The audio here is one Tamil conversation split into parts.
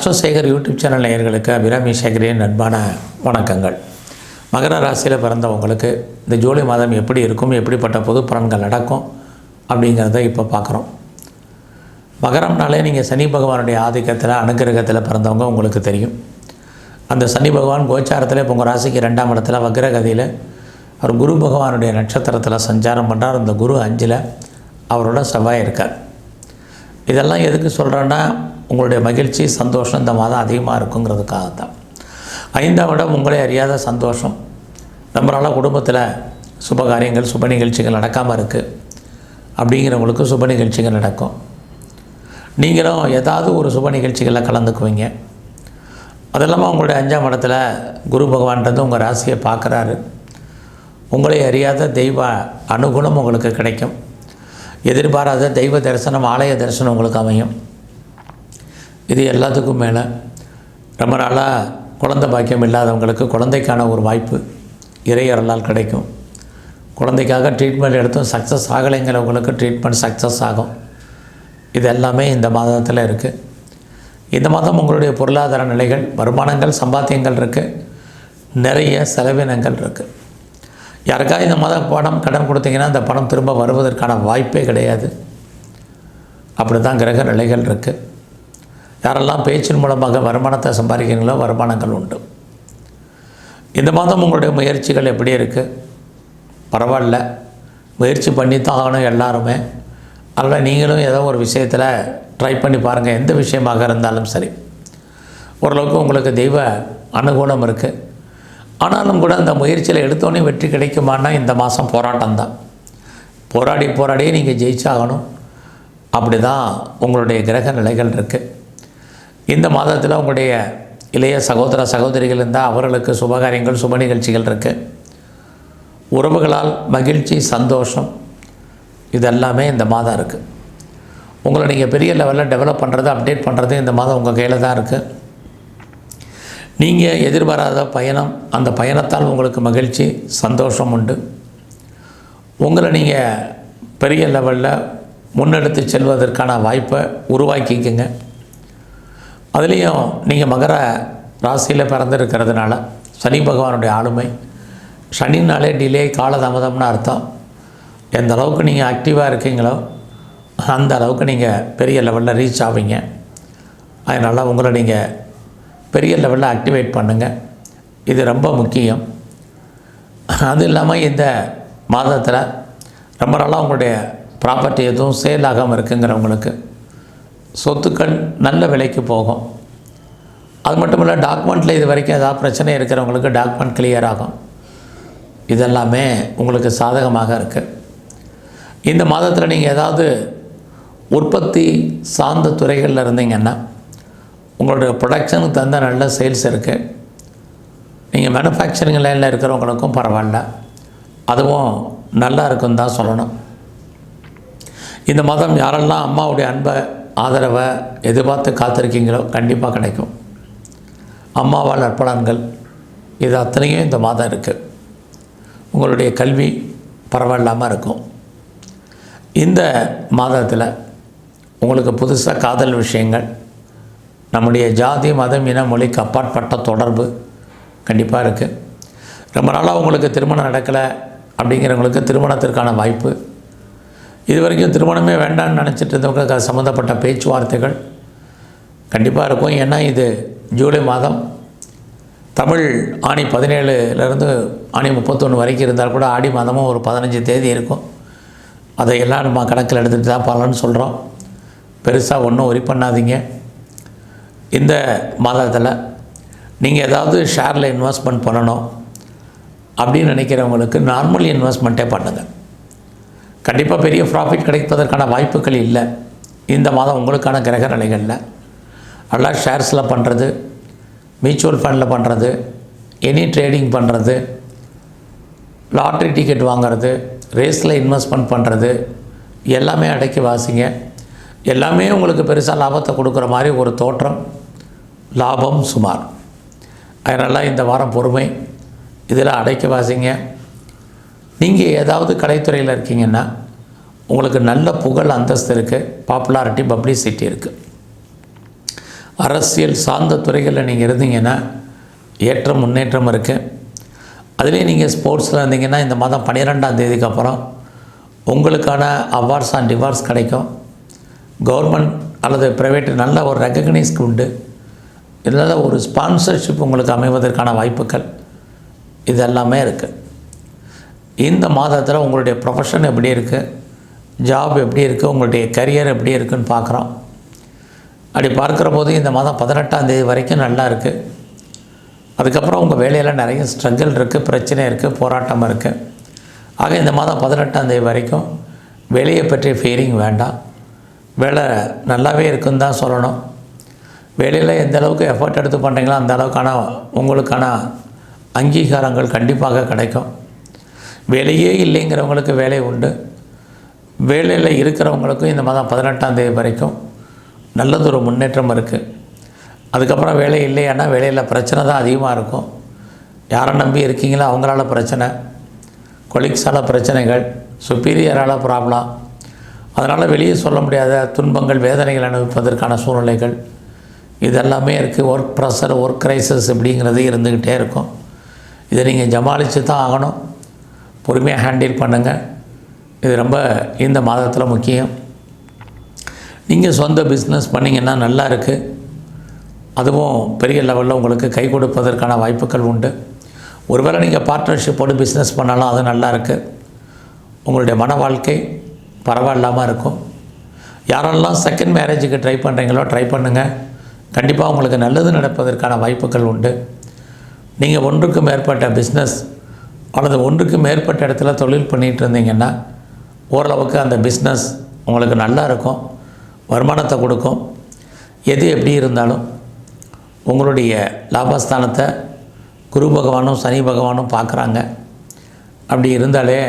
ஆஸ்ட்ரோசேகர் யூடியூப் சேனல் நேயர்களுக்கு அபிராமி சேகரின் அன்பான வணக்கங்கள். மகர ராசியில் பிறந்தவங்களுக்கு இந்த ஜூலை மாதம் எப்படி இருக்கும், எப்படிப்பட்ட பொது பலன்கள் நடக்கும் அப்படிங்கிறத இப்போ பார்க்குறோம். மகரம்னாலே நீங்கள் சனி பகவானுடைய ஆதிக்கத்தில் அனுகிரகத்தில் பிறந்தவங்க உங்களுக்கு தெரியும். அந்த சனி பகவான் கோச்சாரத்தில் இப்போ உங்கள் ராசிக்கு 2ஆம் இடத்துல வக்ரகதியில் அவர் குரு பகவானுடைய நட்சத்திரத்தில் சஞ்சாரம் பண்ணுறார். அந்த குரு 5ல் அவரோட செவ்வாய் இருக்கார். இதெல்லாம் எதுக்கு சொல்கிறேன்னா, உங்களுடைய மகிழ்ச்சி சந்தோஷம் இந்த மாதம் அதிகமாக இருக்குங்கிறதுக்காக தான். 5ஆம் இடம் உங்களே அறியாத சந்தோஷம். ரொம்ப நாளாக குடும்பத்தில் சுபகாரியங்கள் சுப நிகழ்ச்சிகள் நடக்காமல் இருக்குது அப்படிங்கிறவங்களுக்கு சுப நிகழ்ச்சிகள் நடக்கும். நீங்களும் ஏதாவது ஒரு சுப நிகழ்ச்சிகளில் கலந்துக்குவீங்க. அது இல்லாமல் உங்களுடைய 5ஆம் இடத்துல குரு பகவான்றது உங்கள் ராசியை பார்க்குறாரு. உங்களை அறியாத தெய்வ அனுகூலம் உங்களுக்கு கிடைக்கும். எதிர்பாராத தெய்வ தரிசனம், ஆலய தரிசனம் உங்களுக்கு அமையும். இது எல்லாத்துக்கும் மேலே ரொம்ப நாளாக குழந்தை பாக்கியம் இல்லாதவங்களுக்கு குழந்தைக்கான ஒரு வாய்ப்பு இறையறலால் கிடைக்கும். குழந்தைக்காக ட்ரீட்மெண்ட் எடுத்தும் சக்ஸஸ் ஆகலைங்கிறவங்களுக்கு ட்ரீட்மெண்ட் சக்ஸஸ் ஆகும். இது எல்லாமே இந்த மாதத்தில் இருக்குது. இந்த மாதம் உங்களுடைய பொருளாதார நிலைகள், வருமானங்கள், சம்பாத்தியங்கள் இருக்குது. நிறைய செலவினங்கள் இருக்குது. யாருக்காக இந்த மாதம் பணம் கடன் கொடுத்தீங்கன்னா அந்த பணம் திரும்ப வருவதற்கான வாய்ப்பே கிடையாது. அப்படி தான் கிரக நிலைகள் இருக்குது. யாரெல்லாம் பேச்சின் மூலமாக வருமானத்தை சம்பாதிக்கிறீங்களோ வருமானங்கள் உண்டு. இந்த மாதம் உங்களுடைய முயற்சிகள் எப்படி இருக்குது? பரவாயில்ல, முயற்சி பண்ணித்தான் ஆகணும் எல்லாருமே. அதில் நீங்களும் ஏதோ ஒரு விஷயத்தில் ட்ரை பண்ணி பாருங்கள். எந்த விஷயமாக இருந்தாலும் சரி, ஓரளவுக்கு உங்களுக்கு தெய்வ அனுகூலம் இருக்குது. ஆனாலும் கூட அந்த முயற்சியில் எடுத்தோன்னே வெற்றி கிடைக்குமானா இந்த மாதம் போராட்டம் தான். போராடியே நீங்கள் ஜெயிச்சாகணும். அப்படி தான் உங்களுடைய கிரக நிலைகள் இருக்குது. இந்த மாதத்தில் உங்களுடைய இளைய சகோதர சகோதரிகள் இருந்தால் அவர்களுக்கு சுபகாரியங்கள் சுப நிகழ்ச்சிகள் இருக்குது. உறவுகளால் மகிழ்ச்சி சந்தோஷம் இதெல்லாமே இந்த மாதம் இருக்குது. உங்களை நீங்கள் பெரிய லெவலில் டெவலப் பண்ணுறது, அப்டேட் பண்ணுறது இந்த மாதம் உங்கள் கையில் தான் இருக்குது. நீங்கள் எதிர்பாராத பயணம், அந்த பயணத்தால் உங்களுக்கு மகிழ்ச்சி சந்தோஷம் உண்டு. உங்களை நீங்கள் பெரிய லெவலில் முன்னெடுத்து செல்வதற்கான வாய்ப்பை உருவாக்கிக்குங்க. அதுலேயும் நீங்கள் மகர ராசியில் பிறந்திருக்கிறதுனால சனி பகவானுடைய ஆளுமை, சனினாலே டிலே காலதாமதம்னு அர்த்தம். எந்த அளவுக்கு நீங்கள் ஆக்டிவாக இருக்கீங்களோ அந்த அளவுக்கு நீங்கள் பெரிய லெவலில் ரீச் ஆவீங்க. அதனால் உங்களை நீங்கள் பெரிய லெவலில் ஆக்டிவேட் பண்ணுங்கள். இது ரொம்ப முக்கியம். அது இல்லாமல் இந்த மாதத்தில் ரொம்ப நாளாக உங்களுடைய ப்ராப்பர்ட்டி எதுவும் சேல் ஆகாமல் இருக்குங்கிறவங்களுக்கு சொத்துக்கள் நல்ல விலைக்கு போகும். அது மட்டும் இல்லை, டாக்குமெண்ட்டில் இது வரைக்கும் ஏதாவது பிரச்சனை இருக்கிறவங்களுக்கு டாக்குமெண்ட் கிளியர் ஆகும். இதெல்லாமே உங்களுக்கு சாதகமாக இருக்குது. இந்த மாதத்தில் நீங்கள் ஏதாவது உற்பத்தி சார்ந்த துறைகளில் இருந்தீங்கன்னா உங்களுடைய ப்ரொடக்ஷனுக்கு தகுந்த நல்ல சேல்ஸ் இருக்குது. நீங்கள் மேனுஃபேக்சரிங் லைனில் இருக்கிறவங்களுக்கும் பரவாயில்ல, அதுவும் நல்லா இருக்குன்னு தான் சொல்லணும். இந்த மாதம் யாரெல்லாம் அம்மாவுடைய அன்பை ஆதரவை எதிர்பார்த்து காத்திருக்கீங்களோ கண்டிப்பாக கிடைக்கும். அம்மாவால் நற்பலன்கள் இது அத்தனையும் இந்த மாதம் இருக்குது. உங்களுடைய கல்வி பரவாயில்லாமல் இருக்கும். இந்த மாதத்தில் உங்களுக்கு புதுசாக காதல் விஷயங்கள், நம்முடைய ஜாதி மதம் இன மொழிக்கு அப்பாற்பட்ட தொடர்பு கண்டிப்பாக இருக்குது. ரொம்ப நாளாக உங்களுக்கு திருமணம் நடக்கலை அப்படிங்கிறவங்களுக்கு திருமணத்திற்கான வாய்ப்பு. இது வரைக்கும் திருமணமே வேண்டான்னு நினச்சிட்டு இருந்தவங்க சம்மந்தப்பட்ட பேச்சுவார்த்தைகள் கண்டிப்பாக இருக்கும். ஏன்னா இது ஜூலை மாதம். தமிழ் ஆணி 17லேருந்து ஆணி 31 வரைக்கும் இருந்தால் கூட ஆடி மாதமும் ஒரு 15 தேதி இருக்கும். அதையெல்லாம் நம்ம கணக்கில் எடுத்துகிட்டு தான் பலன்னு சொல்கிறோம். பெருசாக ஒன்றும் ஒரி பண்ணாதீங்க. இந்த மாதத்தில் நீங்கள் ஏதாவது ஷேரில் இன்வெஸ்ட்மெண்ட் பண்ணணும் அப்படின்னு நினைக்கிறவங்களுக்கு நார்மல் இன்வெஸ்ட்மெண்ட்டே பண்ணுங்கள். கண்டிப்பாக பெரிய ப்ராஃபிட் கிடைப்பதற்கான வாய்ப்புகள் இல்லை இந்த மாதம் உங்களுக்கான கிரக நிலைகளில். நல்லா ஷேர்ஸில் பண்ணுறது, மியூச்சுவல் ஃபண்டில் பண்ணுறது, எனி ட்ரேடிங் பண்ணுறது, லாட்ரி டிக்கெட் வாங்கிறது, ரேஸில் இன்வெஸ்ட்மெண்ட் பண்ணுறது எல்லாமே அடக்கி வாசிங்க. எல்லாமே உங்களுக்கு பெருசாக லாபத்தை கொடுக்குற மாதிரி ஒரு தோற்றம், லாபம் சுமார். அதனால் இந்த வாரம் பொறுமை, இதில் அடக்கி வாசிங்க. நீங்கள் ஏதாவது கலைத்துறையில் இருக்கீங்கன்னா உங்களுக்கு நல்ல புகழ் அந்தஸ்து இருக்குது, பாப்புலாரிட்டி பப்ளிசிட்டி இருக்குது. அரசியல் சார்ந்த துறைகளில் நீங்கள் இருந்தீங்கன்னா ஏற்றம் முன்னேற்றம் இருக்குது. அதுலேயும் நீங்கள் ஸ்போர்ட்ஸில் இருந்தீங்கன்னா இந்த மாதம் 12ஆம் தேதிக்கு அப்புறம் உங்களுக்கான அவார்ட்ஸ் அண்ட் ரிவார்ட்ஸ் கிடைக்கும். கவர்மெண்ட் அல்லது ப்ரைவேட் நல்ல ஒரு ரெக்கக்னைஸ்க்கு உண்டு. இதனால் ஒரு ஸ்பான்சர்ஷிப் உங்களுக்கு அமைவதற்கான வாய்ப்புகள் இதெல்லாமே இருக்குது. இந்த மாதத்தில் உங்களுடைய ப்ரொஃபஷன் எப்படி இருக்குது, ஜாப் எப்படி இருக்குது, உங்களுடைய கரியர் எப்படி இருக்குதுன்னு பார்க்குறோம். அப்படி பார்க்குற போது இந்த மாதம் 18ஆம் தேதி வரைக்கும் நல்லா இருக்குது. அதுக்கப்புறம் உங்கள் வேலையில் நிறைய ஸ்ட்ரகிள் இருக்குது, பிரச்சனை இருக்குது, போராட்டம் இருக்குது. ஆக இந்த மாதம் 18ஆம் தேதி வரைக்கும் வேலையை பற்றிய ஃபீலிங் வேண்டாம். வேலை நல்லாவே இருக்குன்னு தான் சொல்லணும். வேலையில் எந்த அளவுக்கு எஃபர்ட் எடுத்து பண்ணுறீங்களோ அந்த அளவுக்கான உங்களுக்கான அங்கீகாரங்கள் கண்டிப்பாக கிடைக்கும். வேலையே இல்லைங்கிறவங்களுக்கு வேலை உண்டு. வேலையில் இருக்கிறவங்களுக்கும் இந்த மாதம் 18ஆம் தேதி வரைக்கும் நல்லதொரு முன்னேற்றம் இருக்குது. அதுக்கப்புறம் வேலை இல்லையானா வேலையில் பிரச்சனை தான் அதிகமாக இருக்கும். யாரை நம்பி இருக்கீங்களோ அவங்களால பிரச்சனை, கொலீக்ஸால் பிரச்சனைகள், சுப்பீரியரால் ப்ராப்ளம். அதனால் வெளியே சொல்ல முடியாத துன்பங்கள், வேதனைகள் அனுபவிப்பதற்கான சூழ்நிலைகள் இதெல்லாமே இருக்குது. ஒர்க் ப்ரெஷர், ஒர்க் க்ரைசிஸ் இப்படிங்கிறது இருந்துக்கிட்டே இருக்கும். இதை நீங்கள் சமாளித்து தான் ஆகணும். பொறுமையாக ஹேண்டில் பண்ணுங்கள். இது ரொம்ப இந்த மாதத்தில் முக்கியம். நீங்கள் சொந்த பிஸ்னஸ் பண்ணிங்கன்னா நல்லா இருக்குது. அதுவும் பெரிய லெவலில் உங்களுக்கு கை கொடுப்பதற்கான வாய்ப்புகள் உண்டு. ஒருவேளை நீங்கள் பார்ட்னர்ஷிப்போடு பிஸ்னஸ் பண்ணாலும் அது நல்லா இருக்குது. உங்களுடைய மன வாழ்க்கை பரவாயில்லாமல் இருக்கும். யாரெல்லாம் செகண்ட் மேரேஜுக்கு ட்ரை பண்ணுறீங்களோ ட்ரை பண்ணுங்கள். கண்டிப்பாக உங்களுக்கு நல்லது நடப்பதற்கான வாய்ப்புகள் உண்டு. நீங்கள் ஒன்றுக்கு மேற்பட்ட பிஸ்னஸ் அல்லது ஒன்றுக்கு மேற்பட்ட இடத்துல தொழில் பண்ணிகிட்டு இருந்தீங்கன்னா ஓரளவுக்கு அந்த பிஸ்னஸ் உங்களுக்கு நல்லா இருக்கும், வருமானத்தை கொடுக்கும். எது எப்படி இருந்தாலும் உங்களுடைய லாபஸ்தானத்தை குரு பகவானும் சனி பகவானும் பார்க்குறாங்க. அப்படி இருந்தாலே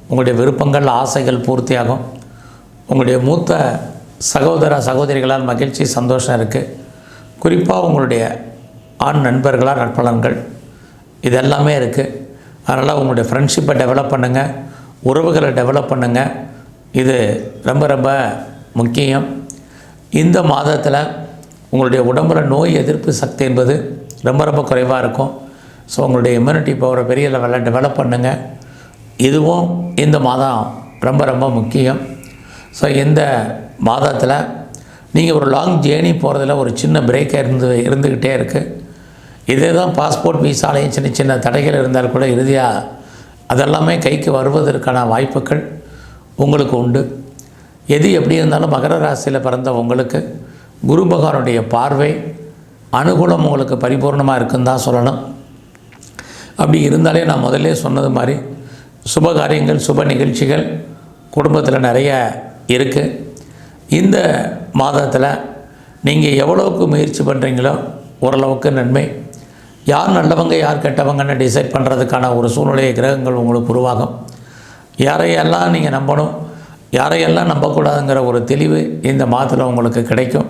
உங்களுடைய விருப்பங்கள், ஆசைகள் பூர்த்தியாகும். உங்களுடைய மூத்த சகோதர சகோதரிகளால் மகிழ்ச்சி, சந்தோஷம் இருக்குது. குறிப்பாக உங்களுடைய ஆண் நண்பர்களால் நற்பலன்கள் இதெல்லாமே இருக்குது. அதனால் உங்களுடைய ஃப்ரெண்ட்ஷிப்பை டெவலப் பண்ணுங்கள், உறவுகளை டெவலப் பண்ணுங்கள். இது ரொம்ப ரொம்ப முக்கியம். இந்த மாதத்தில் உங்களுடைய உடம்பில் நோய் எதிர்ப்பு சக்தி என்பது ரொம்ப ரொம்ப குறைவாக இருக்கும். ஸோ உங்களுடைய இம்யூனிட்டி பவரை பெரிய லெவலில் டெவலப் பண்ணுங்கள். இதுவும் இந்த மாதம் ரொம்ப ரொம்ப முக்கியம். ஸோ இந்த மாதத்தில் நீங்கள் ஒரு லாங் ஜேர்னி போகிறதுல ஒரு சின்ன பிரேக் இருந்துக்கிட்டே இருக்குது. இதே தான் பாஸ்போர்ட் விசாலையும் சின்ன சின்ன தடைகள் இருந்தால் கூட இறுதியாக அதெல்லாமே கைக்கு வருவதற்கான வாய்ப்புகள் உங்களுக்கு உண்டு. எது எப்படி இருந்தாலும் மகர ராசியில் பிறந்த உங்களுக்கு குரு பகவானுடைய பார்வை அனுகூலம் உங்களுக்கு பரிபூர்ணமாக இருக்குன்னு தான் சொல்லணும். அப்படி இருந்தாலே நான் முதல்ல சொன்னது மாதிரி சுபகாரியங்கள், சுப நிகழ்ச்சிகள் குடும்பத்தில் நிறைய இருக்குது. இந்த மாதத்தில் நீங்கள் எவ்வளவுக்கு முயற்சி பண்ணுறீங்களோ ஓரளவுக்கு நன்மை. யார் நல்லவங்க யார் கெட்டவங்கன்னு டிசைட் பண்ணுறதுக்கான ஒரு சூழ்நிலையை கிரகங்கள் உங்களுக்கு உருவாகும். யாரையெல்லாம் நீங்கள் நம்பணும், யாரையெல்லாம் நம்பக்கூடாதுங்கிற ஒரு தெளிவு இந்த மாதத்தில் உங்களுக்கு கிடைக்கும்.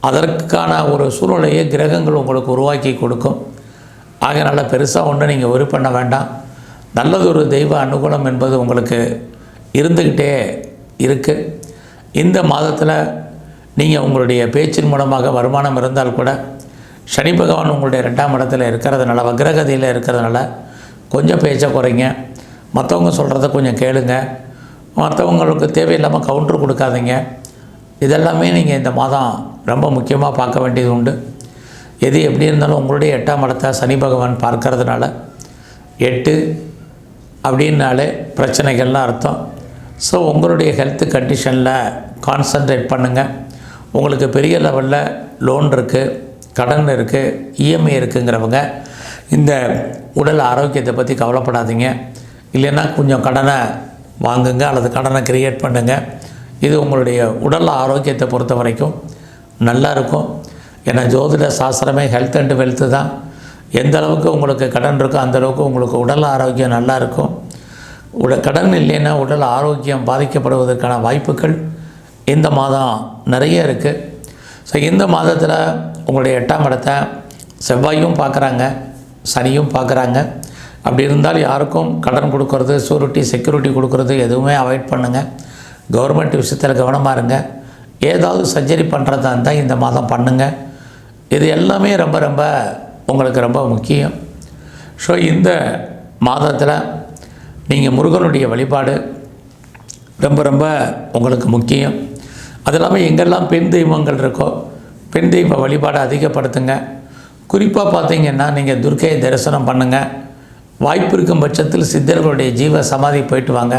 அதற்கான ஒரு சூழ்நிலையை கிரகங்கள் உங்களுக்கு உருவாக்கி கொடுக்கும். ஆகையினால் பெருசாக ஒன்று நீங்கள் ஒரி பண்ண வேண்டாம். நல்லதொரு தெய்வ அனுகூலம் என்பது உங்களுக்கு இருந்துக்கிட்டே இருக்குது. இந்த மாதத்தில் நீங்கள் உங்களுடைய பேச்சின் மூலமாக வருமானம் இருந்தால் கூட சனி பகவான் உங்களுடைய 2ஆம் இடத்துல இருக்கிறதுனால, வக்ரகதியில் இருக்கிறதுனால கொஞ்சம் பேச்சை குறைங்க. மற்றவங்க சொல்கிறத கொஞ்சம் கேளுங்க. மற்றவங்களுக்கு தேவையில்லாமல் கவுண்டர் கொடுக்காதீங்க. இதெல்லாமே நீங்கள் இந்த மாதம் ரொம்ப முக்கியமாக பார்க்க வேண்டியது உண்டு. எது எப்படி இருந்தாலும் உங்களுடைய 8ஆம் இடத்தை சனி பகவான் பார்க்கறதுனால 8 அப்படின்னாலே பிரச்சனைகள்லாம் அர்த்தம். ஸோ உங்களுடைய ஹெல்த் கண்டிஷனில் கான்சன்ட்ரேட் பண்ணுங்கள். உங்களுக்கு பெரிய லெவலில் லோன் இருக்குது, கடன் இருக்குது, இஎம்ஐ இருக்குங்கிறவங்க இந்த உடல் ஆரோக்கியத்தை பற்றி கவலைப்படாதீங்க. இல்லைன்னா கொஞ்சம் கடனை வாங்குங்க அல்லது கடனை கிரியேட் பண்ணுங்கள். இது உங்களுடைய உடல் ஆரோக்கியத்தை பொறுத்த வரைக்கும் நல்லா இருக்கும். ஏன்னா ஜோதிட சாஸ்திரமே ஹெல்த் அண்ட் வெல்த்து தான். எந்த அளவுக்கு உங்களுக்கு கடன் இருக்கோ அந்தளவுக்கு உங்களுக்கு உடல் ஆரோக்கியம் நல்லா இருக்கும். கடன் இல்லைன்னா உடல் ஆரோக்கியம் பாதிக்கப்படுவதற்கான வாய்ப்புகள் இந்த மாதம் நிறைய இருக்குது. ஸோ இந்த மாதத்தில் உங்களுடைய 8ஆம் இடத்தை செவ்வாயும் பார்க்குறாங்க, சனியும் பார்க்குறாங்க. அப்படி இருந்தால் யாருக்கும் கடன் கொடுக்கறது, செக்யூரிட்டி கொடுக்கறது எதுவுமே அவாய்ட் பண்ணுங்கள். கவர்மெண்ட் விஷயத்தில் கவனமாக இருங்க. ஏதாவது சர்ஜரி பண்ணுறதா இருந்தால் இந்த மாதம் பண்ணுங்கள். இது எல்லாமே ரொம்ப ரொம்ப உங்களுக்கு ரொம்ப முக்கியம். ஸோ இந்த மாதத்தில் நீங்கள் முருகனுடைய வழிபாடு ரொம்ப ரொம்ப உங்களுக்கு முக்கியம். அது இல்லாமல் எங்கெல்லாம் பெண் தெய்வங்கள் இருக்கோ பெண் தெய்வ வழிபாடை அதிகப்படுத்துங்க. குறிப்பாக பார்த்தீங்கன்னா நீங்கள் துர்க்கையை தரிசனம் பண்ணுங்கள். வாய்ப்பு இருக்கும் பட்சத்தில் சித்தர்களுடைய ஜீவ சமாதி போயிட்டு வாங்க.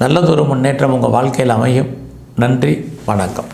நல்லதொரு முன்னேற்றம் உங்கள் வாழ்க்கையில் அமையும். நன்றி, வணக்கம்.